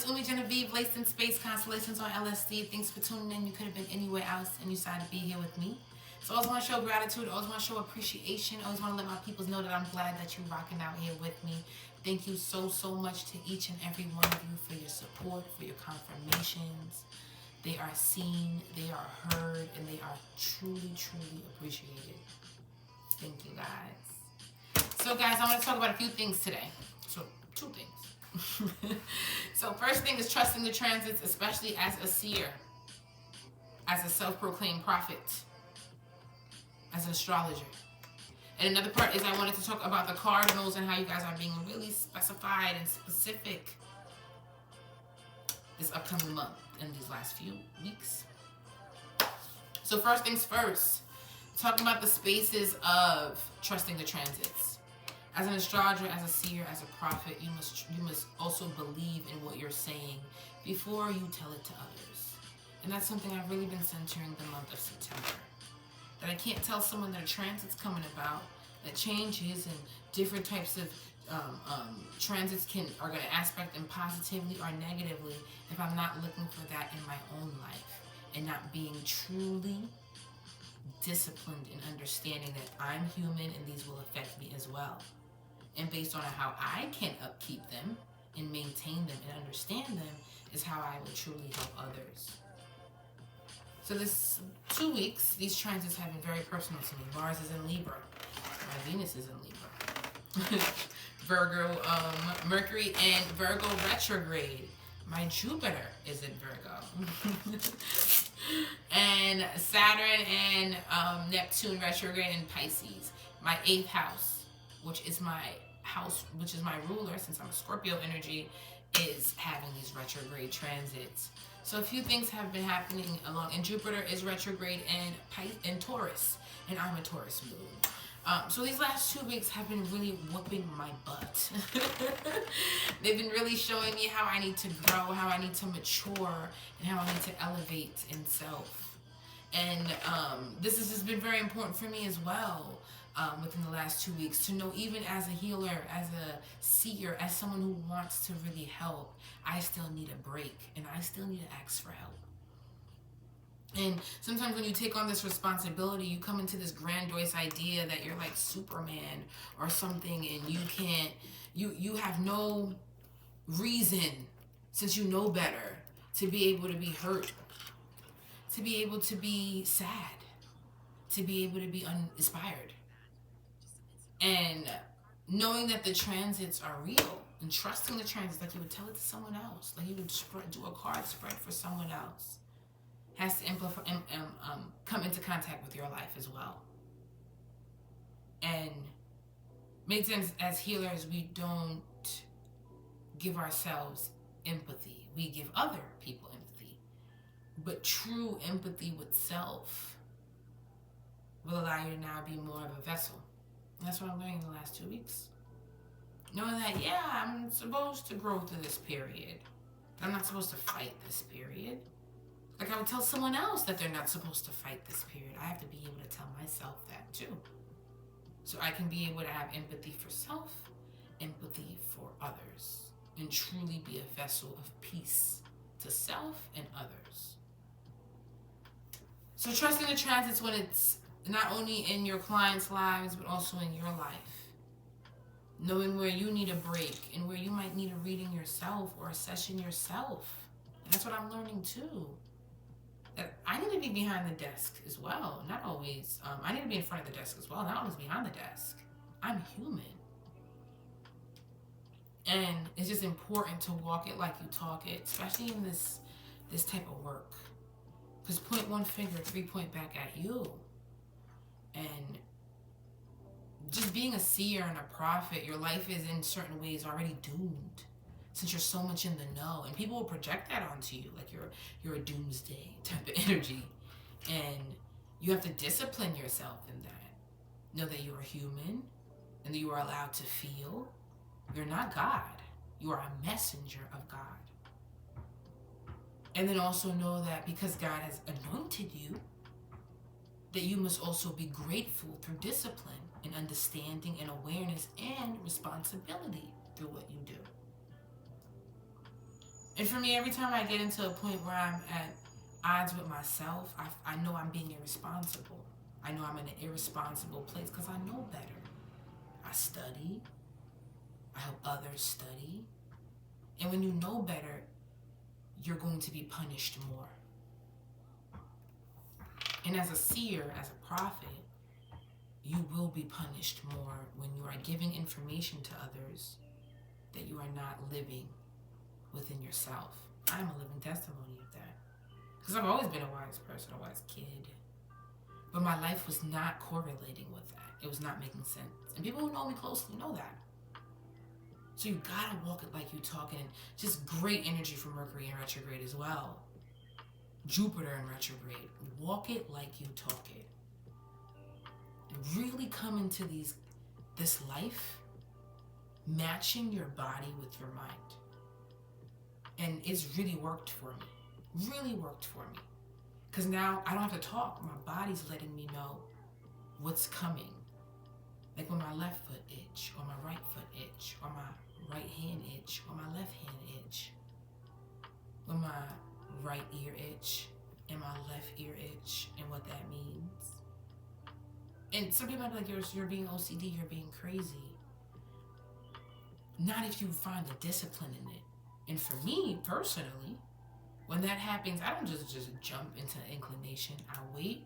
it's Umi Genevieve, Laced in Space Constellations on LSD. Thanks for tuning in. You could have been anywhere else and you decided to be here with me. So I always want to show gratitude. I always want to show appreciation. I always want to let my peoples know that I'm glad that you're rocking out here with me. Thank you so, so much to each and every one of you for your support, for your confirmations. They are seen, they are heard, and they are truly, truly appreciated. Thank you, guys. So, guys, I want to talk about a few things today. So, two things. So, first thing is trusting the transits, especially as a seer, as a self-proclaimed prophet, as an astrologer. And another part is I wanted to talk about the Cardinals and how you guys are being really specified and specific this upcoming month and these last few weeks. So first things first, talking about the spaces of trusting the transits. As an astrologer, as a seer, as a prophet, you must also believe in what you're saying before you tell it to others. And that's something I've really been centering the month of September. That I can't tell someone that a transit's coming about, that changes and different types of transits are going to aspect them positively or negatively if I'm not looking for that in my own life and not being truly disciplined in understanding that I'm human and these will affect me as well. And based on how I can upkeep them and maintain them and understand them is how I will truly help others. So this 2 weeks, these transits have been very personal to me. Mars is in Libra. My Venus is in Libra. Virgo, Mercury and Virgo retrograde. My Jupiter is in Virgo. And Saturn and Neptune retrograde in Pisces. My 8th house, which is my ruler, since I'm a Scorpio energy, is having these retrograde transits. So a few things have been happening along, and Jupiter is retrograde in Taurus, and I'm a Taurus moon. So these last 2 weeks have been really whooping my butt. They've been really showing me how I need to grow, how I need to mature, and how I need to elevate in self. And this has just been very important for me as well. Within the last 2 weeks, to know even as a healer, as a seer, as someone who wants to really help, I still need a break and I still need to ask for help. And sometimes when you take on this responsibility, you come into this grandiose idea that you're like Superman or something, and you have no reason, since you know better, to be able to be hurt, to be able to be sad, to be able to be uninspired. And knowing that the transits are real and trusting the transits like you would tell it to someone else, like you would do a card spread for someone else, has to come into contact with your life as well. And many times as healers, we don't give ourselves empathy. We give other people empathy. But true empathy with self will allow you to now be more of a vessel. And that's what I'm learning in the last 2 weeks. Knowing that, yeah, I'm supposed to grow through this period. I'm not supposed to fight this period. Like I would tell someone else that they're not supposed to fight this period. I have to be able to tell myself that too. So I can be able to have empathy for self, empathy for others, and truly be a vessel of peace to self and others. So trusting the transits when it's not only in your clients' lives, but also in your life. Knowing where you need a break and where you might need a reading yourself or a session yourself. And that's what I'm learning too. That I need to be behind the desk as well. Not always. I need to be in front of the desk as well. Not always behind the desk. I'm human. And it's just important to walk it like you talk it, especially in this type of work. Because point one finger, 3 point back at you. And just being a seer and a prophet, your life is in certain ways already doomed, since you're so much in the know, and people will project that onto you, like you're a doomsday type of energy, and you have to discipline yourself in that. Know that you are human, and that you are allowed to feel. You're not God. You are a messenger of God. And then also know that because God has anointed you, that you must also be grateful through discipline and understanding and awareness and responsibility through what you do. And for me, every time I get into a point where I'm at odds with myself, I know I'm being irresponsible. I know I'm in an irresponsible place because I know better. I study. I help others study. And when you know better, you're going to be punished more. And as a seer, as a prophet, you will be punished more when you are giving information to others that you are not living within yourself. I am a living testimony of that. Because I've always been a wise person, a wise kid. But my life was not correlating with that. It was not making sense. And people who know me closely know that. So you gotta walk it like you talk it. And just great energy from Mercury in retrograde as well. Jupiter in retrograde. Walk it like you talk it. And really come into this life matching your body with your mind. And it's really worked for me. Really worked for me. Because now I don't have to talk. My body's letting me know what's coming. Like when my left foot itch, or my right foot itch, or my right hand itch, or my left hand itch. When my right ear itch, and my left ear itch, and what that means. And some people might be like, you're being OCD, you're being crazy. Not if you find the discipline in it. And for me, personally, when that happens, I don't just jump into inclination. I wait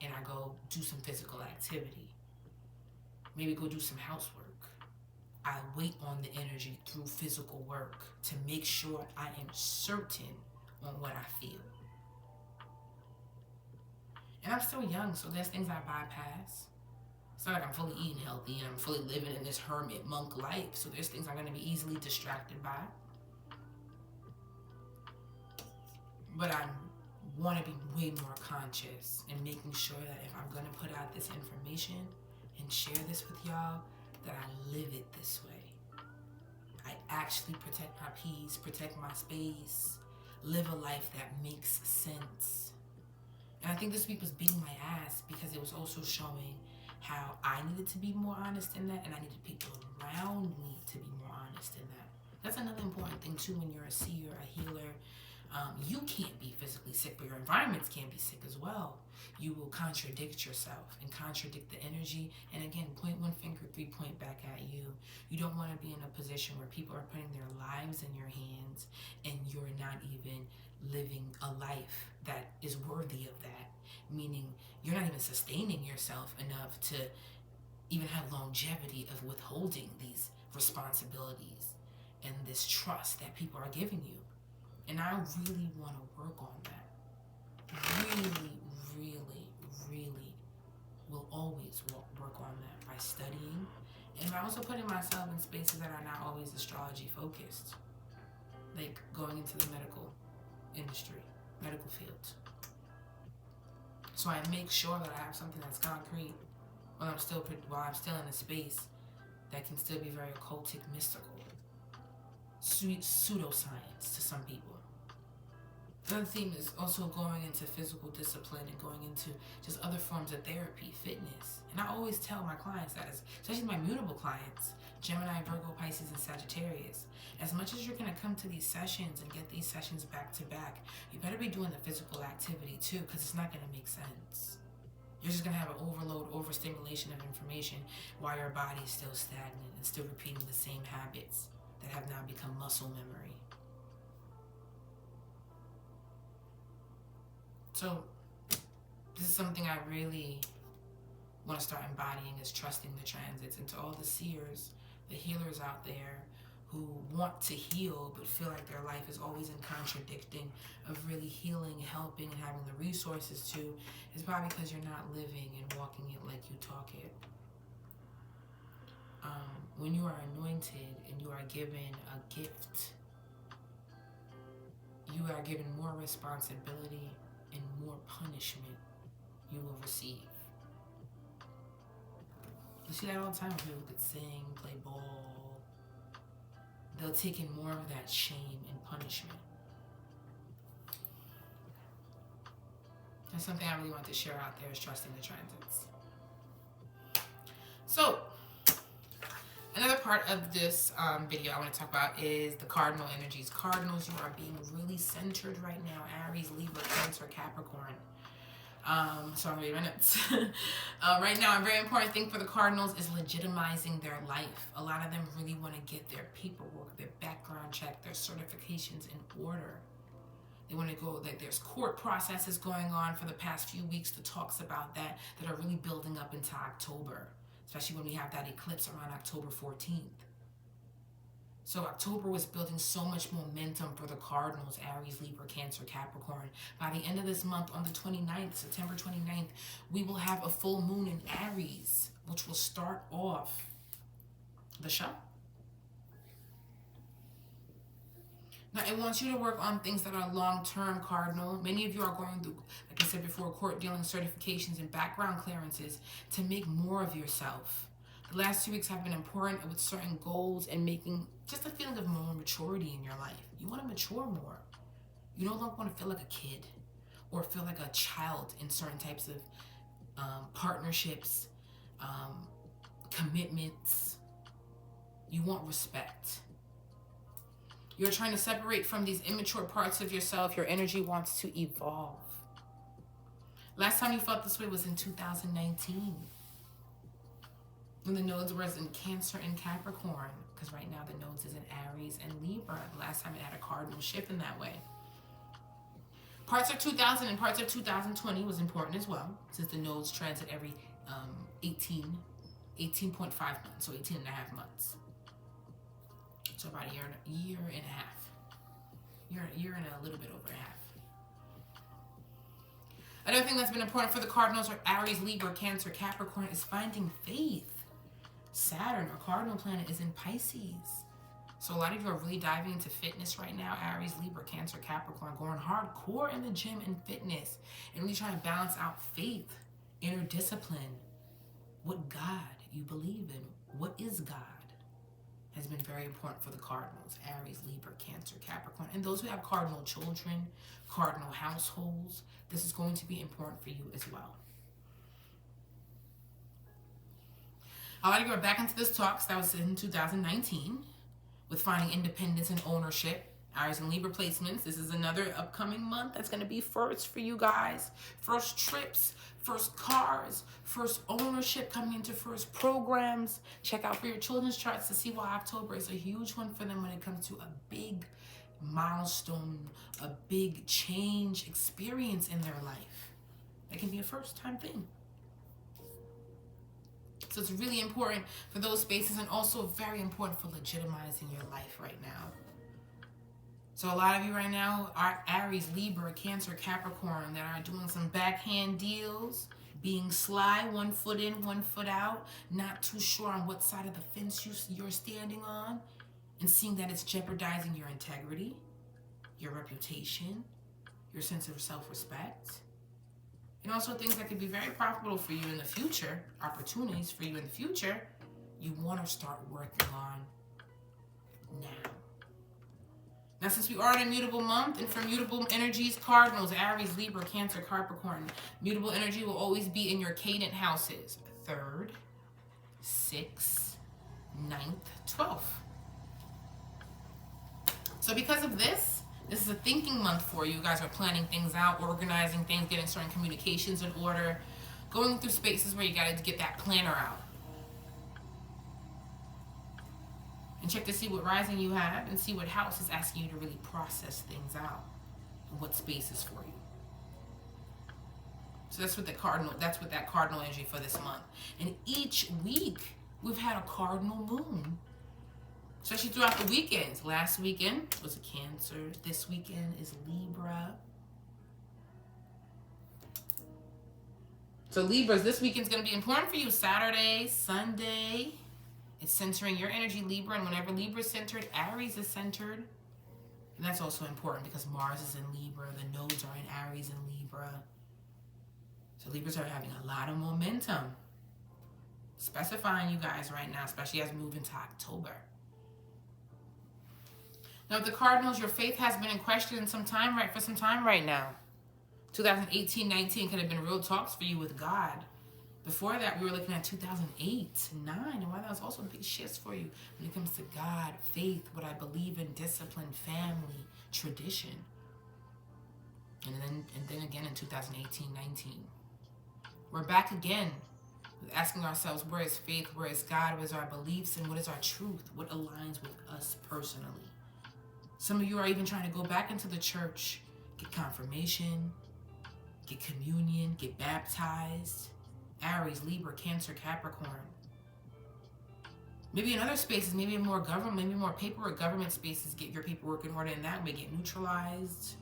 and I go do some physical activity. Maybe go do some housework. I wait on the energy through physical work to make sure I am certain on what I feel. And I'm still young, so there's things I bypass. It's not like I'm fully eating healthy and I'm fully living in this hermit monk life. So there's things I'm going to be easily distracted by. But I want to be way more conscious and making sure that if I'm going to put out this information and share this with y'all, that I live it this way. I actually protect my peace, protect my space, live a life that makes sense. And I think this week was beating my ass because it was also showing how I needed to be more honest in that, and I needed people around me to be more honest in that. That's another important thing too when you're a seer, a healer. You can't be physically sick, but your environments can be sick as well. You will contradict yourself and contradict the energy. And again, point one finger, 3 point back at you. You don't want to be in a position where people are putting their lives in your hands and you're not even living a life that is worthy of that. Meaning you're not even sustaining yourself enough to even have longevity of withholding these responsibilities and this trust that people are giving you. And I really want to work on that. Really, really, really will always work on that by studying and by also putting myself in spaces that are not always astrology focused. Like going into the medical industry, medical fields. So I make sure that I have something that's concrete while I'm still in a space that can still be very occultic, mystical. Pseudoscience to some people. Another theme is also going into physical discipline and going into just other forms of therapy, fitness. And I always tell my clients that, especially my mutable clients, Gemini, Virgo, Pisces, and Sagittarius, as much as you're going to come to these sessions and get these sessions back to back, you better be doing the physical activity too, because it's not going to make sense. You're just going to have an overload, overstimulation of information while your body is still stagnant and still repeating the same habits that have now become muscle memory. So this is something I really want to start embodying, is trusting the transits. And to all the seers, the healers out there who want to heal but feel like their life is always in contradicting of really healing, helping, and having the resources to, is probably because you're not living and walking it like you talk it. When you are anointed and you are given a gift, you are given more responsibility and more punishment you will receive. You see that all the time when people could sing, play ball. They'll take in more of that shame and punishment. That's something I really want to share out there, is trusting the transits. So, Another part of this video I want to talk about is the cardinal energies. Cardinals, you are being really centered right now. Aries, Libra, Cancer, Capricorn. Sorry, minutes. Right now, a very important thing for the Cardinals is legitimizing their life. A lot of them really want to get their paperwork, their background check, their certifications in order. They want to go, like there's court processes going on for the past few weeks, the talks about that are really building up into October, especially when we have that eclipse around October 14th. So October was building so much momentum for the Cardinals, Aries, Libra, Cancer, Capricorn. By the end of this month, on the 29th, September 29th, we will have a full moon in Aries, which will start off the show. Now, it wants you to work on things that are long-term, Cardinal. Many of you are going through, like I said before, court dealing, certifications, and background clearances to make more of yourself. The last 2 weeks have been important with certain goals and making just a feeling of more maturity in your life. You want to mature more. You no longer want to feel like a kid or feel like a child in certain types of partnerships, commitments. You want respect. You're trying to separate from these immature parts of yourself. Your energy wants to evolve. Last time you felt this way was in 2019. When the nodes were in Cancer and Capricorn. Because right now the nodes is in Aries and Libra. The last time it had a cardinal shift in that way. Parts of 2000 and parts of 2020 was important as well. Since the nodes transit every 18.5 months. So 18 and a half months. So about a year and a half. Year and a little bit over a half. Another thing that's been important for the Cardinals or Aries, Libra, Cancer, Capricorn is finding faith. Saturn, our cardinal planet, is in Pisces. So a lot of you are really diving into fitness right now. Aries, Libra, Cancer, Capricorn, going hardcore in the gym and fitness. And really trying to balance out faith, inner discipline, what God you believe in. What is God? Has been very important for the Cardinals, Aries, Libra, Cancer, Capricorn. And those who have cardinal children, cardinal households, this is going to be important for you as well. A lot of you are back into this talks that was in 2019 with finding independence and ownership. Aries and Libra placements. This is another upcoming month that's going to be first for you guys. First trips, first cars, first ownership coming into first programs. Check out for your children's charts to see why October is a huge one for them when it comes to a big milestone, a big change experience in their life. That can be a first time thing. So it's really important for those spaces and also very important for legitimizing your life right now. So a lot of you right now are Aries, Libra, Cancer, Capricorn that are doing some backhand deals, being sly, 1 foot in, 1 foot out, not too sure on what side of the fence you're standing on, and seeing that it's jeopardizing your integrity, your reputation, your sense of self-respect, and also things that could be very profitable for you in the future, opportunities for you in the future, you want to start working on now. Now, since we are in a mutable month, and for mutable energies, Cardinals, Aries, Libra, Cancer, Capricorn, mutable energy will always be in your cadent houses. 3rd, 6th, 9th, 12th. So because of this is a thinking month for you. You guys are planning things out, organizing things, getting certain communications in order, going through spaces where you got to get that planner out. And check to see what rising you have and see what house is asking you to really process things out and what space is for you. So that's what that cardinal energy for this month. And each week we've had a cardinal moon. Especially throughout the weekends. Last weekend was a Cancer. This weekend is Libra. So Libras, this weekend's going to be important for you. Saturday, Sunday. It's centering your energy, Libra. And whenever Libra is centered, Aries is centered. And that's also important because Mars is in Libra. The nodes are in Aries and Libra. So Libras are having a lot of momentum. Specifying you guys right now, especially as we move into October. Now, the Cardinals, your faith has been in question for some time right now. 2018-19 could have been real talks for you with God. Before that, we were looking at 2008, 9, and why that was also big shifts for you when it comes to God, faith, what I believe in, discipline, family, tradition. And then again in 2018, 19. We're back again, asking ourselves, where is faith, where is God, where is our beliefs, and what is our truth? What aligns with us personally? Some of you are even trying to go back into the church, get confirmation, get communion, get baptized. Aries, Libra, Cancer, Capricorn. Maybe in other spaces, maybe in more government, maybe more paperwork, government spaces, get your paperwork in order in that way, get neutralized,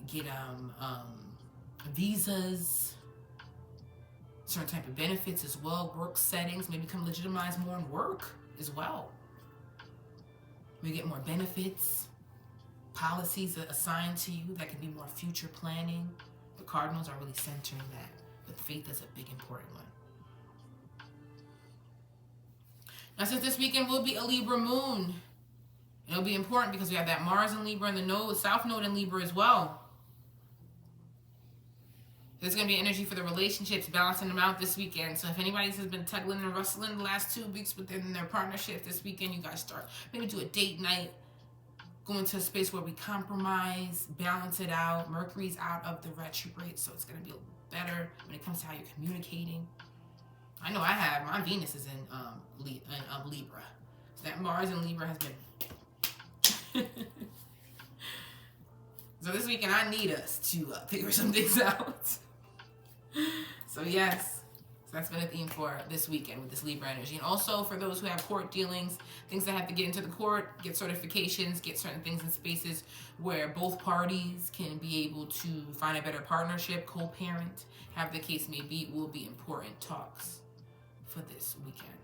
get visas, certain type of benefits as well, work settings, maybe become legitimized more in work as well. Maybe get more benefits, policies assigned to you that can be more future planning. The Cardinals are really centering that. But faith is a big, important one. Now, since this weekend will be a Libra moon, it'll be important because we have that Mars in Libra and the node, South Node in Libra as well. There's going to be energy for the relationships, balancing them out this weekend. So if anybody has been tugging and rustling the last 2 weeks within their partnership, this weekend you guys start. Maybe do a date night. Go into a space where we compromise, balance it out. Mercury's out of the retrograde, so it's going to be better when it comes to how you're communicating. I know I have. My Venus is in Libra. So that Mars in Libra has been... So this weekend I need us to figure some things out. So yes. So that's been a theme for this weekend with this Libra energy. And also for those who have court dealings, things that have to get into the court, get certifications, get certain things in spaces where both parties can be able to find a better partnership, co-parent, have the case may be, will be important talks for this weekend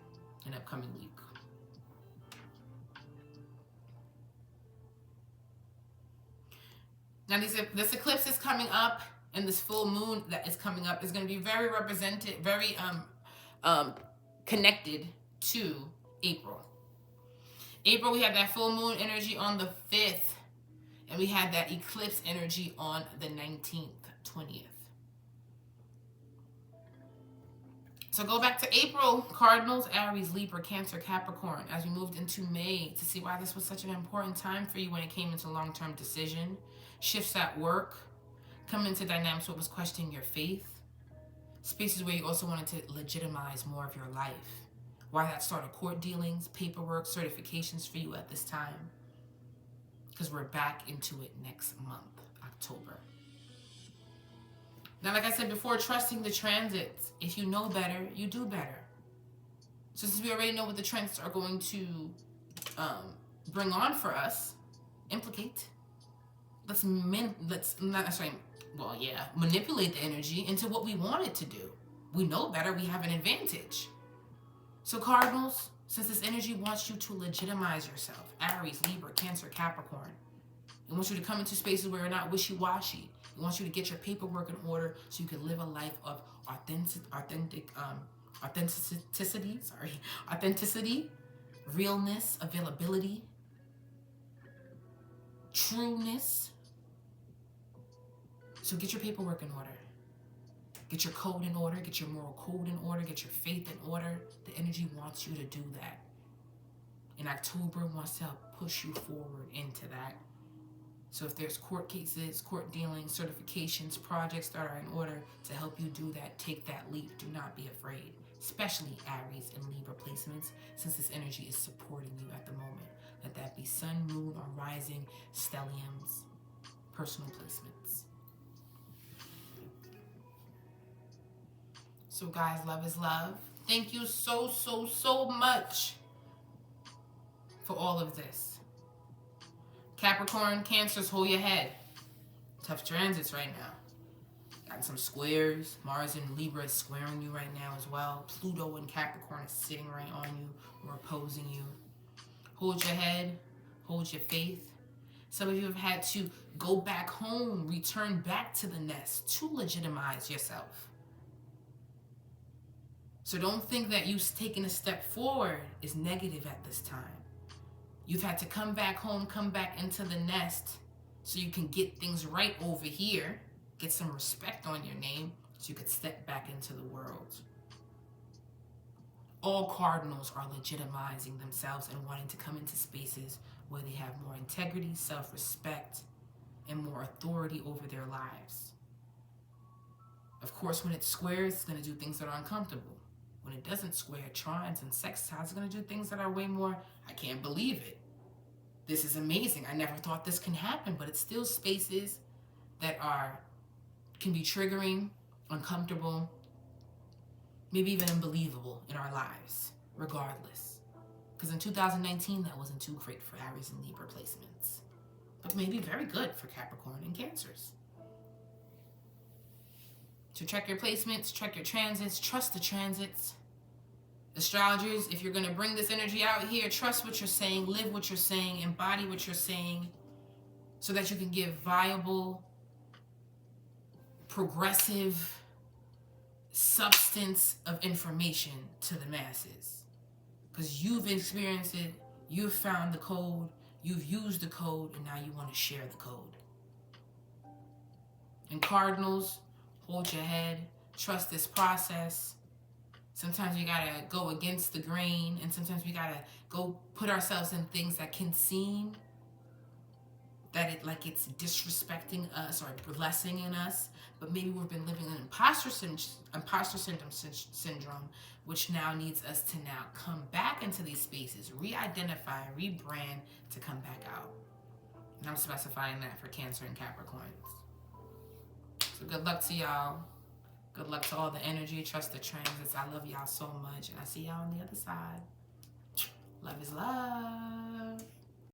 and upcoming week. Now this eclipse is coming up, and this full moon that is coming up is going to be very connected to April. April, we have that full moon energy on the 5th, and we had that eclipse energy on the 19th, 20th. So go back to April, Cardinals, Aries, Libra, Cancer, Capricorn, as we moved into May, to see why this was such an important time for you when it came into long-term decision, shifts at work, come into dynamics what was questioning your faith, spaces where you also wanted to legitimize more of your life. Why that started court dealings, paperwork, certifications for you at this time. Because we're back into it next month, October. Now, like I said before, trusting the transits. If you know better, you do better. So since we already know what the transits are going to bring on for us, manipulate the energy into what we want it to do. We know better, we have an advantage. So Cardinals, since this energy wants you to legitimize yourself, Aries, Libra, Cancer, Capricorn, it wants you to come into spaces where you're not wishy-washy. It wants you to get your paperwork in order so you can live a life of authenticity, realness, availability, trueness. So get your paperwork in order. Get your code in order. Get your moral code in order. Get your faith in order. The energy wants you to do that. And October wants to push you forward into that. So if there's court cases, court dealings, certifications, projects that are in order to help you do that, take that leap. Do not be afraid. Especially Aries and Libra placements, since this energy is supporting you at the moment. Let that be sun, moon, or rising, stelliums, personal placements. So guys, love is love. Thank you so much for all of this. Capricorn, Cancers, hold your head. Tough transits right now. Got some squares. Mars in Libra is squaring you right now as well. Pluto in Capricorn is sitting right on you or opposing you. Hold your head. Hold your faith. Some of you have had to go back home, return back to the nest to legitimize yourself. So don't think that you taking a step forward is negative at this time. You've had to come back home, come back into the nest so you can get things right over here, get some respect on your name, so you could step back into the world. All Cardinals are legitimizing themselves and wanting to come into spaces where they have more integrity, self-respect, and more authority over their lives. Of course, when it squares, it's going to do things that are uncomfortable. When it doesn't square, trines and sextiles are going to do things that are way more, I can't believe it. This is amazing. I never thought this can happen, but it's still spaces that can be triggering, uncomfortable, maybe even unbelievable in our lives, regardless. Because in 2019, that wasn't too great for Aries and Libra placements, but maybe very good for Capricorn and Cancers. So check your placements, check your transits, trust the transits. Astrologers, if you're going to bring this energy out here, trust what you're saying, live what you're saying, embody what you're saying, so that you can give viable, progressive substance of information to the masses. Because you've experienced it, you've found the code, you've used the code, and now you want to share the code. And Cardinals, hold your head, trust this process. Sometimes you gotta go against the grain, and sometimes we gotta go put ourselves in things that can seem that it's disrespecting us or blessing in us, but maybe we've been living an imposter syndrome, which now needs us to now come back into these spaces, re-identify, rebrand to come back out. And I'm specifying that for Cancer and Capricorns. So good luck to y'all. Good luck to all the energy. Trust the transits. I love y'all so much. And I see y'all on the other side. Love is love.